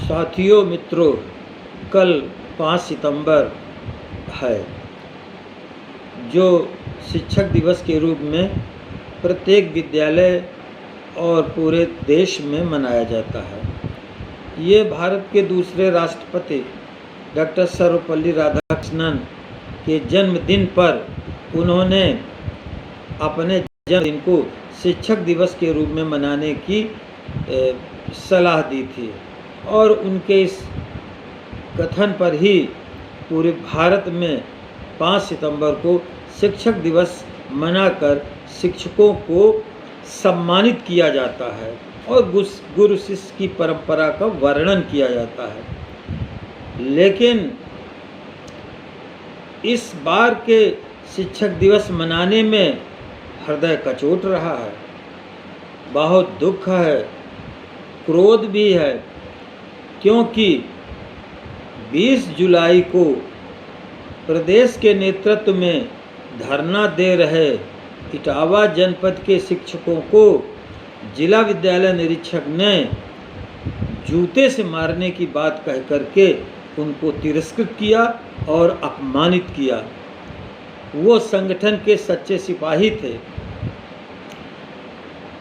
साथियों, मित्रों, कल 5 सितंबर है, जो शिक्षक दिवस के रूप में प्रत्येक विद्यालय और पूरे देश में मनाया जाता है। ये भारत के दूसरे राष्ट्रपति डॉक्टर सर्वपल्ली राधाकृष्णन के जन्मदिन पर उन्होंने अपने जन्मदिन को शिक्षक दिवस के रूप में मनाने की सलाह दी थी और उनके इस कथन पर ही पूरे भारत में 5 सितंबर को शिक्षक दिवस मनाकर शिक्षकों को सम्मानित किया जाता है और गुरु शिष्य की परंपरा का वर्णन किया जाता है। लेकिन इस बार के शिक्षक दिवस मनाने में हृदय कचोट रहा है, बहुत दुख है, क्रोध भी है, क्योंकि 20 जुलाई को प्रदेश के नेतृत्व में धरना दे रहे इटावा जनपद के शिक्षकों को जिला विद्यालय निरीक्षक ने जूते से मारने की बात कह करके उनको तिरस्कृत किया और अपमानित किया। वो संगठन के सच्चे सिपाही थे।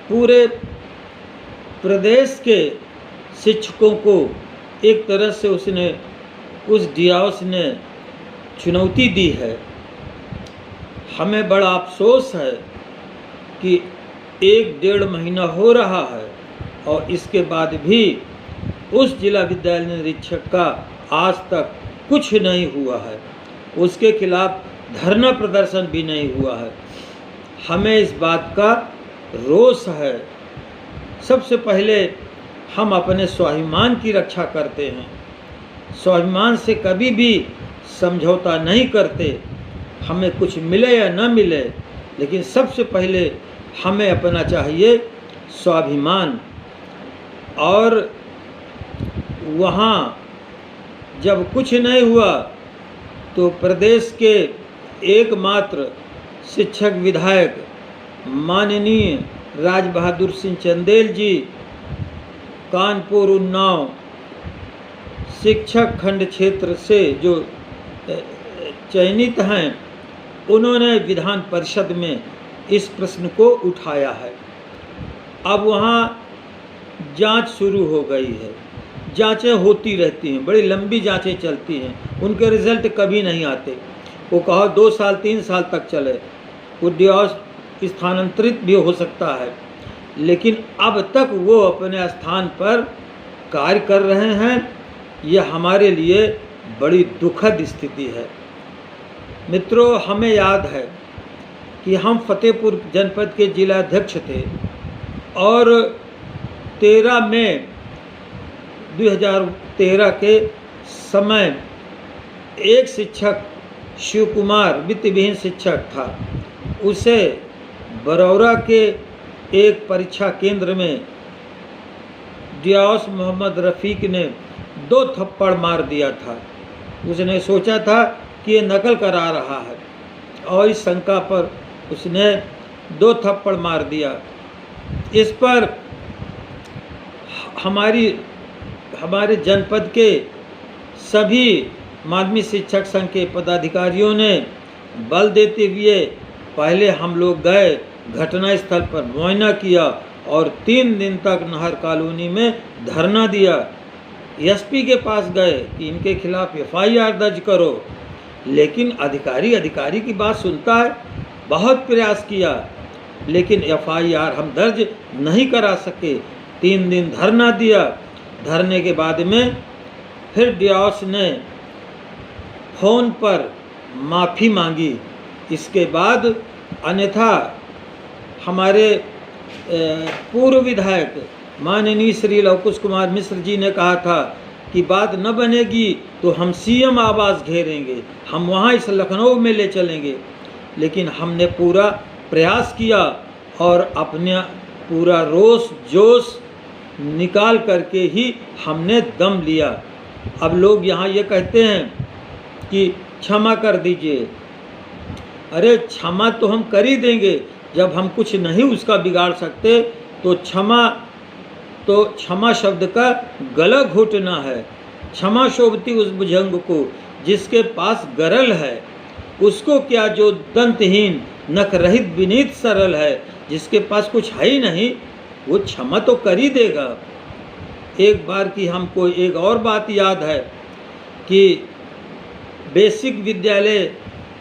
पूरे प्रदेश के शिक्षकों को एक तरह से उस डियास ने चुनौती दी है। हमें बड़ा अफसोस है कि 1-1.5 महीना हो रहा है और इसके बाद भी उस जिला विद्यालय निरीक्षक का आज तक कुछ नहीं हुआ है, उसके खिलाफ धरना प्रदर्शन भी नहीं हुआ है। हमें इस बात का रोष है। सबसे पहले हम अपने स्वाभिमान की रक्षा करते हैं, स्वाभिमान से कभी भी समझौता नहीं करते। हमें कुछ मिले या न मिले, लेकिन सबसे पहले हमें अपना चाहिए स्वाभिमान। और वहाँ जब कुछ नहीं हुआ तो प्रदेश के एकमात्र शिक्षक विधायक माननीय राज बहादुर सिंह चंदेल जी कानपुर उन्नाव शिक्षक खंड क्षेत्र से जो चयनित हैं, उन्होंने विधान परिषद में इस प्रश्न को उठाया है। अब वहाँ जांच शुरू हो गई है, जांचें होती रहती हैं, बड़ी लंबी जांचें चलती हैं, उनके रिजल्ट कभी नहीं आते। वो कहो 2 साल 3 साल तक चले, वो डिवोर्स स्थानांतरित भी हो सकता है, लेकिन अब तक वो अपने स्थान पर कार्य कर रहे हैं। यह हमारे लिए बड़ी दुखद स्थिति है। मित्रों, हमें याद है कि हम फतेहपुर जनपद के जिला अध्यक्ष थे और 13 मई 2013 के समय एक शिक्षक शिव कुमार वित्तविहीन शिक्षक था, उसे बरौरा के एक परीक्षा केंद्र में डियास मोहम्मद रफ़ीक ने 2 थप्पड़ मार दिया था। उसने सोचा था कि ये नकल करा रहा है और इस शंका पर उसने 2 थप्पड़ मार दिया। इस पर हमारे जनपद के सभी माध्यमिक शिक्षक संघ के पदाधिकारियों ने बल देते हुए पहले हम लोग गए, घटना स्थल पर मुआयना किया और 3 दिन तक नहर कॉलोनी में धरना दिया। एसपी के पास गए कि इनके खिलाफ FIR दर्ज करो, लेकिन अधिकारी की बात सुनता है। बहुत प्रयास किया, लेकिन FIR हम दर्ज नहीं करा सके। 3 दिन धरना दिया। धरने के बाद में फिर डियास ने फ़ोन पर माफ़ी मांगी। इसके बाद अन्यथा हमारे पूर्व विधायक माननीय श्री लवकुश कुमार मिश्र जी ने कहा था कि बात न बनेगी तो हम CM आवास घेरेंगे, हम वहाँ इस लखनऊ में ले चलेंगे। लेकिन हमने पूरा प्रयास किया और अपने पूरा रोष जोश निकाल करके ही हमने दम लिया। अब लोग यहाँ ये कहते हैं कि क्षमा कर दीजिए। अरे क्षमा तो हम कर ही देंगे, जब हम कुछ नहीं उसका बिगाड़ सकते तो क्षमा तो क्षमा शब्द का गला घोटना है। क्षमा शोभती उस भुजंग को जिसके पास गरल है, उसको क्या जो दंतहीन नख रहित विनीत सरल है। जिसके पास कुछ है ही नहीं वो क्षमा तो कर ही देगा। एक बार की हमको एक और बात याद है कि बेसिक विद्यालय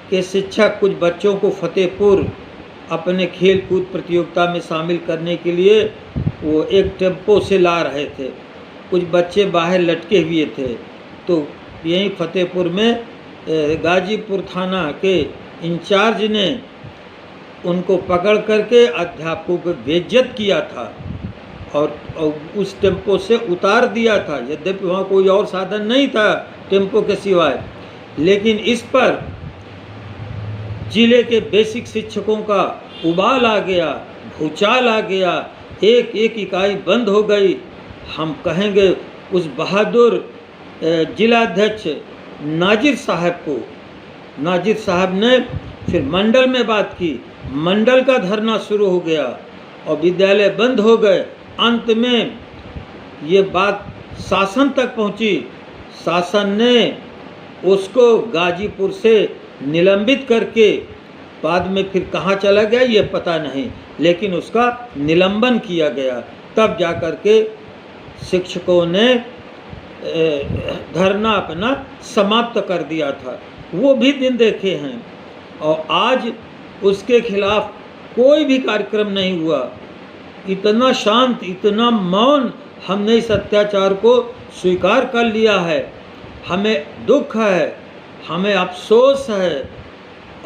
के शिक्षक कुछ बच्चों को फतेहपुर अपने खेल कूद प्रतियोगिता में शामिल करने के लिए वो एक टेम्पो से ला रहे थे। कुछ बच्चे बाहर लटके हुए थे, तो यहीं फतेहपुर में गाजीपुर थाना के इंचार्ज ने उनको पकड़ करके अध्यापकों को बेइज्जत किया था और उस टेम्पो से उतार दिया था। यद्यपि वहाँ कोई और साधन नहीं था टेम्पो के सिवाय, लेकिन इस पर जिले के बेसिक शिक्षकों का उबाल आ गया, भूचाल आ गया, एक एक इकाई बंद हो गई। हम कहेंगे उस बहादुर जिलाध्यक्ष नाजिर साहब को। नाजिर साहब ने फिर मंडल में बात की, मंडल का धरना शुरू हो गया और विद्यालय बंद हो गए। अंत में ये बात शासन तक पहुंची। शासन ने उसको गाजीपुर से निलंबित करके बाद में फिर कहाँ चला गया ये पता नहीं, लेकिन उसका निलंबन किया गया। तब जा कर के शिक्षकों ने धरना अपना समाप्त कर दिया था। वो भी दिन देखे हैं और आज उसके खिलाफ कोई भी कार्यक्रम नहीं हुआ। इतना शांत, इतना मौन हमने इस अत्याचार को स्वीकार कर लिया है। हमें दुख है, हमें अफसोस है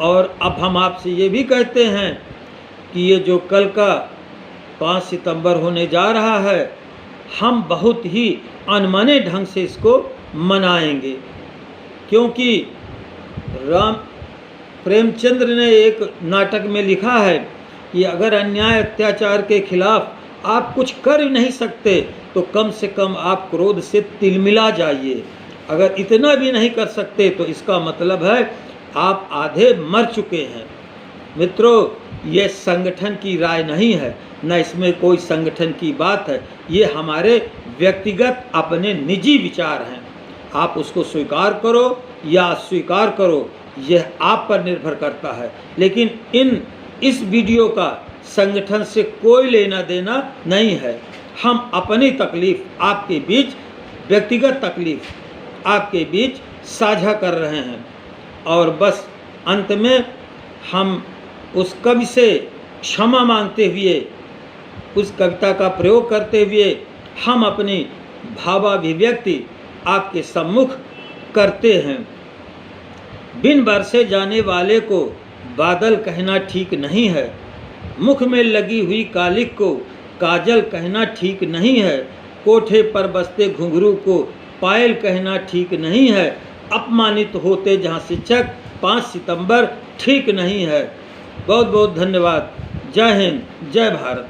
और अब हम आपसे ये भी कहते हैं कि ये जो कल का 5 सितंबर होने जा रहा है, हम बहुत ही अनमने ढंग से इसको मनाएंगे, क्योंकि राम प्रेमचंद्र ने एक नाटक में लिखा है कि अगर अन्याय अत्याचार के खिलाफ आप कुछ कर नहीं सकते तो कम से कम आप क्रोध से तिलमिला जाइए। अगर इतना भी नहीं कर सकते तो इसका मतलब है आप आधे मर चुके हैं। मित्रों, ये संगठन की राय नहीं है, न इसमें कोई संगठन की बात है। ये हमारे व्यक्तिगत अपने निजी विचार हैं। आप उसको स्वीकार करो या अस्वीकार करो, यह आप पर निर्भर करता है। लेकिन इस वीडियो का संगठन से कोई लेना देना नहीं है। हम अपनी तकलीफ आपके बीच, व्यक्तिगत तकलीफ आपके बीच साझा कर रहे हैं। और बस अंत में हम उस कवि से क्षमा मांगते हुए, उस कविता का प्रयोग करते हुए हम अपनी भावाभिव्यक्ति आपके सम्मुख करते हैं। बिन बरसे जाने वाले को बादल कहना ठीक नहीं है, मुख में लगी हुई कालिक को काजल कहना ठीक नहीं है, कोठे पर बसते घुंघरू को पायल कहना ठीक नहीं है, अपमानित होते जहाँ शिक्षक 5 सितंबर ठीक नहीं है। बहुत बहुत धन्यवाद। जय हिंद, जय भारत।